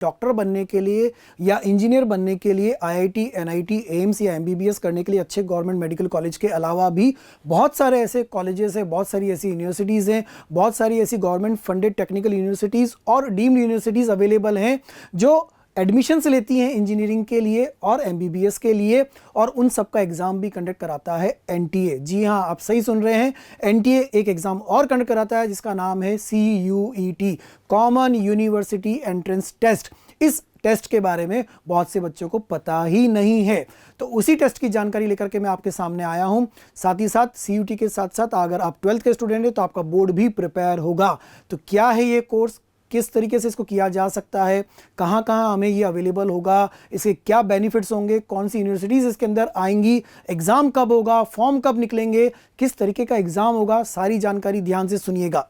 Doctor बनने के लिए या इंजीनियर बनने के लिए आईआईटी, एनआईटी, एम्स या एमबीबीएस करने के लिए अच्छे गवर्नमेंट मेडिकल कॉलेज के अलावा भी बहुत सारे ऐसे कॉलेजेस हैं, बहुत सारी ऐसी यूनिवर्सिटीज़ हैं, बहुत सारी ऐसी गवर्नमेंट फंडेड टेक्निकल यूनिवर्सिटीज़ और डीम्ड यूनिवर्सिटीज़ अवेलेबल हैं जो एडमिशन्स लेती हैं इंजीनियरिंग के लिए और एमबीबीएस के लिए, और उन सब का एग्ज़ाम भी कंडक्ट कराता है एनटीए। जी हाँ, आप सही सुन रहे हैं, एनटीए एक एग्ज़ाम और कंडक्ट कराता है जिसका नाम है CUET, common university entrance test. इस टेस्ट के बारे में बहुत से बच्चों को पता ही नहीं है, तो उसी टेस्ट की जानकारी लेकर के मैं आपके सामने आया हूं। साथ ही साथ CUET के साथ साथ अगर आप 12th के स्टूडेंट हैं तो आपका बोर्ड भी प्रिपेयर होगा। तो क्या है ये कोर्स, किस तरीके से इसको किया जा सकता है, कहाँ कहाँ हमें ये अवेलेबल होगा, इसके क्या बेनिफिट्स होंगे, कौन सी यूनिवर्सिटीज़ इसके अंदर आएंगी, एग्ज़ाम कब होगा, फॉर्म कब निकलेंगे, किस तरीके का एग्ज़ाम होगा, सारी जानकारी ध्यान से सुनिएगा।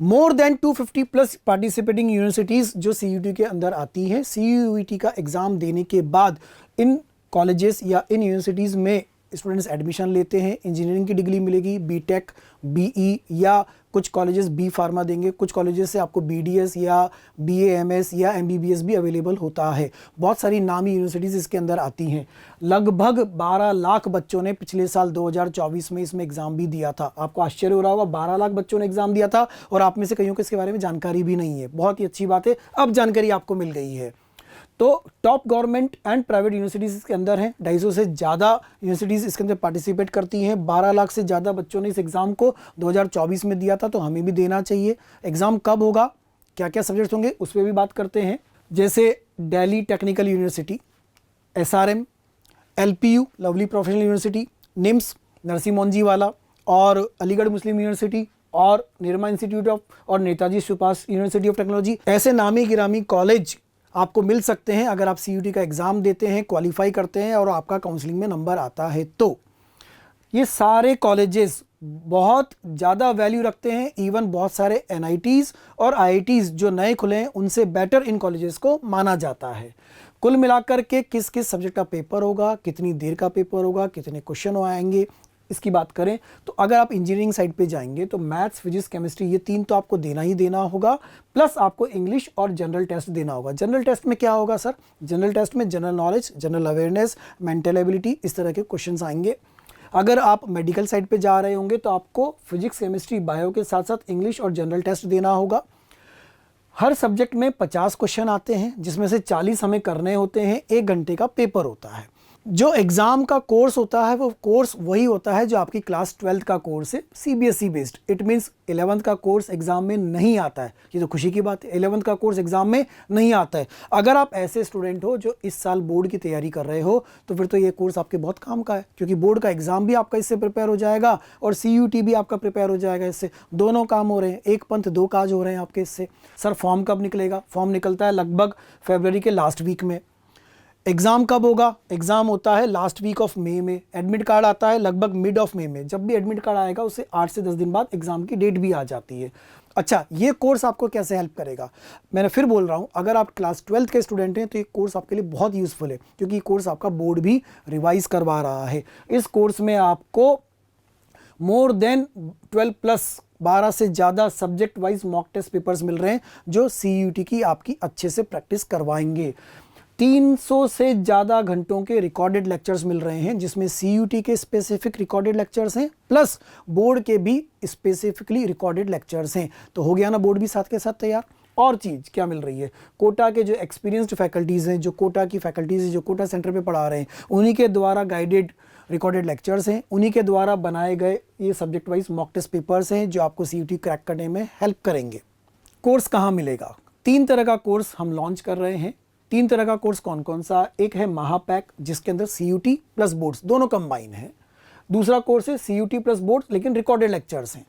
More than 250 plus participating universities जो CUET के अंदर आती हैं। CUET का एग्ज़ाम देने के बाद इन कॉलेजेस या इन यूनिवर्सिटीज़ में स्टूडेंट्स एडमिशन लेते हैं, इंजीनियरिंग की डिग्री मिलेगी, बीटेक, BE या कुछ कॉलेजेस बी फार्मा देंगे, कुछ कॉलेजेस से आपको BDS या BAMS या MBBS भी अवेलेबल होता है। बहुत सारी नामी यूनिवर्सिटीज़ इसके अंदर आती हैं। लगभग 12 लाख बच्चों ने पिछले साल 2024 में इसमें एग्ज़ाम भी दिया था। आपको आश्चर्य हो रहा होगा, 12 लाख बच्चों ने एग्ज़ाम दिया था और आप में से कईयों को इसके बारे में जानकारी भी नहीं है। बहुत ही अच्छी बात है, अब जानकारी आपको मिल गई है। तो top government and private universities इसके अंदर हैं, 250 से ज़्यादा यूनिवर्सिटीज़ इसके अंदर पार्टिसिपेट करती हैं। 12 लाख से ज़्यादा बच्चों ने इस एग्ज़ाम को 2024 में दिया था, तो हमें भी देना चाहिए। एग्ज़ाम कब होगा, क्या क्या सब्जेक्ट्स होंगे, उस पर भी बात करते हैं। जैसे Delhi technical university, SRM, LPU lovely professional university, NIMS Narsingh Monjiwala और अलीगढ़ मुस्लिम यूनिवर्सिटी और निरमा इंस्टीट्यूट ऑफ और Netaji Subhash university of technology, ऐसे नामी गिरामी कॉलेज आपको मिल सकते हैं अगर आप CUET का एग्ज़ाम देते हैं, क्वालिफाई करते हैं और आपका काउंसलिंग में नंबर आता है। तो ये सारे कॉलेजेस बहुत ज़्यादा वैल्यू रखते हैं। इवन बहुत सारे NITs और IITs जो नए खुले हैं उनसे बेटर इन कॉलेजेस को माना जाता है। कुल मिलाकर के किस किस सब्जेक्ट का पेपर होगा, कितनी देर का पेपर होगा, कितने क्वेश्चन आएंगे, इसकी बात करें तो अगर आप इंजीनियरिंग साइड पे जाएंगे तो मैथ्स, फिजिक्स, केमिस्ट्री ये 3 तो आपको देना ही देना होगा, प्लस आपको इंग्लिश और जनरल टेस्ट देना होगा। जनरल टेस्ट में क्या होगा सर? जनरल टेस्ट में general knowledge, general awareness, mental ability, इस तरह के क्वेश्चंस आएंगे। अगर आप मेडिकल साइड पे जा रहे होंगे तो आपको फिजिक्स, केमिस्ट्री, बायो के साथ साथ इंग्लिश और जनरल टेस्ट देना होगा। हर सब्जेक्ट में 50 क्वेश्चन आते हैं जिसमें से 40 हमें करने होते हैं। 1 घंटे का पेपर होता है। जो एग्ज़ाम का कोर्स होता है वो कोर्स वही होता है जो आपकी क्लास 12th का कोर्स है, CBSE based. It means 11th का कोर्स एग्ज़ाम में नहीं आता है। ये तो खुशी की बात है, 11th का कोर्स एग्ज़ाम में नहीं आता है। अगर आप ऐसे स्टूडेंट हो जो इस साल बोर्ड की तैयारी कर रहे हो तो फिर तो ये कोर्स आपके बहुत काम का है, क्योंकि बोर्ड का एग्ज़ाम भी आपका इससे प्रिपेयर हो जाएगा और CUET भी आपका प्रिपेयर हो जाएगा। इससे दोनों काम हो रहे हैं, एक पंथ दो काज हो रहे हैं आपके इससे। सर फॉर्म कब निकलेगा? फॉर्म निकलता है लगभग फरवरी के लास्ट वीक में। एग्ज़ाम कब होगा? एग्ज़ाम होता है लास्ट वीक ऑफ मई में। एडमिट कार्ड आता है लगभग मिड ऑफ मई में। जब भी एडमिट कार्ड आएगा उससे 8 से 10 दिन बाद एग्ज़ाम की डेट भी आ जाती है। अच्छा, ये कोर्स आपको कैसे हेल्प करेगा? मैंने फिर बोल रहा हूँ, अगर आप क्लास 12th के स्टूडेंट हैं तो ये कोर्स आपके लिए बहुत यूज़फुल है, क्योंकि ये कोर्स आपका बोर्ड भी रिवाइज़ करवा रहा है। इस कोर्स में आपको मोर देन 12 प्लस 12 से ज़्यादा subject wise mock test papers मिल रहे हैं जो CUET की आपकी अच्छे से प्रैक्टिस करवाएंगे। 300 से ज़्यादा घंटों के रिकॉर्डेड लेक्चर्स मिल रहे हैं जिसमें CUET के स्पेसिफिक रिकॉर्डेड लेक्चर्स हैं, प्लस बोर्ड के भी स्पेसिफिकली रिकॉर्डेड लेक्चर्स हैं। तो हो गया ना बोर्ड भी साथ के साथ तैयार। और चीज़ क्या मिल रही है? कोटा के जो एक्सपीरियंस्ड फैकल्टीज़ हैं, जो कोटा की फैकल्टीज़ जो कोटा सेंटर पे पढ़ा रहे हैं, उन्हीं के द्वारा गाइडेड रिकॉर्डेड लेक्चर्स हैं, उन्हीं के द्वारा बनाए गए ये subject wise mock test papers हैं जो आपको CUET क्रैक करने में हेल्प करेंगे। कोर्स कहाँ मिलेगा? 3 तरह का कोर्स हम लॉन्च कर रहे हैं। 3 तरह का कोर्स कौन कौन सा? एक है महापैक जिसके अंदर CUET प्लस बोर्ड्स दोनों कंबाइन है। दूसरा कोर्स है CUET प्लस बोर्ड्स लेकिन रिकॉर्डेड लेक्चर्स हैं।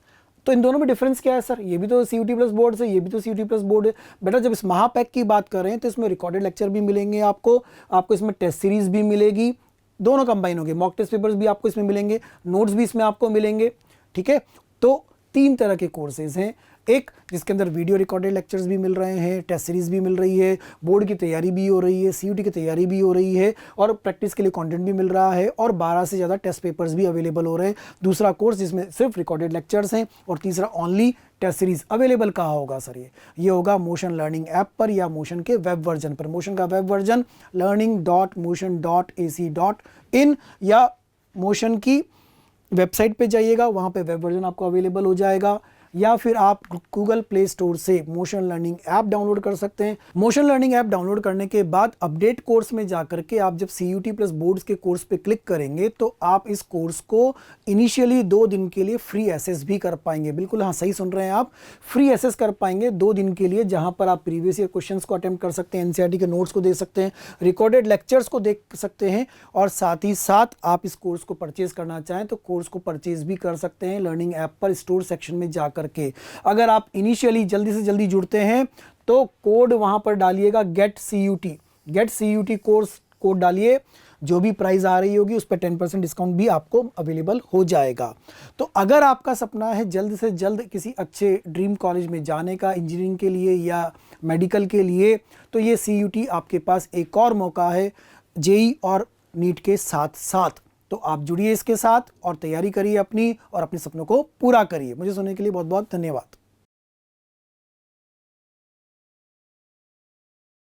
तो इन दोनों में डिफरेंस क्या है सर? ये भी तो CUET प्लस बोर्ड्स है, ये भी तो CUET प्लस बोर्ड है। बेटा जब इस महापैक की बात कर रहे हैं तो इसमें रिकॉर्डेड लेक्चर भी मिलेंगे आपको इसमें टेस्ट सीरीज भी मिलेगी, दोनों कंबाइन होंगे। मॉक टेस्ट पेपर्स भी आपको इसमें मिलेंगे, नोट्स भी इसमें आपको मिलेंगे। ठीक है, तो 3 तरह के कोर्सेज हैं। एक जिसके अंदर वीडियो रिकॉर्डेड लेक्चर्स भी मिल रहे हैं, टेस्ट सीरीज भी मिल रही है, बोर्ड की तैयारी भी हो रही है, CUT की तैयारी भी हो रही है और प्रैक्टिस के लिए कंटेंट भी मिल रहा है और 12 से ज़्यादा टेस्ट पेपर्स भी अवेलेबल हो रहे हैं। दूसरा कोर्स जिसमें सिर्फ रिकॉर्डेड लेक्चर्स हैं और तीसरा ओनली टेस्ट सीरीज अवेलेबल कहाँ होगा सर? ये होगा मोशन लर्निंग ऐप पर या मोशन के वेब वर्जन पर। मोशन का वेब वर्जन learning.motion.ac.in या मोशन की वेबसाइट पे जाइएगा, वहाँ पे वेब वर्जन आपको अवेलेबल हो जाएगा, या फिर आप गूगल प्ले स्टोर से मोशन लर्निंग ऐप डाउनलोड कर सकते हैं। मोशन लर्निंग ऐप डाउनलोड करने के बाद अपडेट कोर्स में जाकर के आप जब CUT प्लस बोर्ड्स के कोर्स पे क्लिक करेंगे तो आप इस कोर्स को इनिशियली 2 दिन के लिए फ्री एसेस भी कर पाएंगे। बिल्कुल हाँ, सही सुन रहे हैं आप, फ्री एसेस कर पाएंगे 2 दिन के लिए, जहां पर आप प्रीवियस ईयर क्वेश्चंस को अटेम्प्ट कर सकते हैं, NCERT के नोट्स को दे सकते हैं, रिकॉर्डेड लेक्चर्स को देख सकते हैं और साथ ही साथ आप इस कोर्स को परचेज करना चाहें तो कोर्स को परचेज भी कर सकते हैं लर्निंग ऐप पर स्टोर सेक्शन में जाकर के। अगर आप इनिशियली जल्दी से जल्दी जुड़ते हैं तो कोड वहां पर डालिएगा गेट CUT कोर्स कोड डालिए, जो भी प्राइस आ रही होगी उस पर 10% डिस्काउंट भी आपको अवेलेबल हो जाएगा। तो अगर आपका सपना है जल्द से जल्द किसी अच्छे ड्रीम कॉलेज में जाने का, इंजीनियरिंग के लिए या मेडिकल के लिए, तो ये CUT आपके पास एक और मौका है JEE और नीट के साथ साथ। तो आप जुड़िए इसके साथ और तैयारी करिए अपनी और अपने सपनों को पूरा करिए। मुझे सुनने के लिए बहुत बहुत धन्यवाद।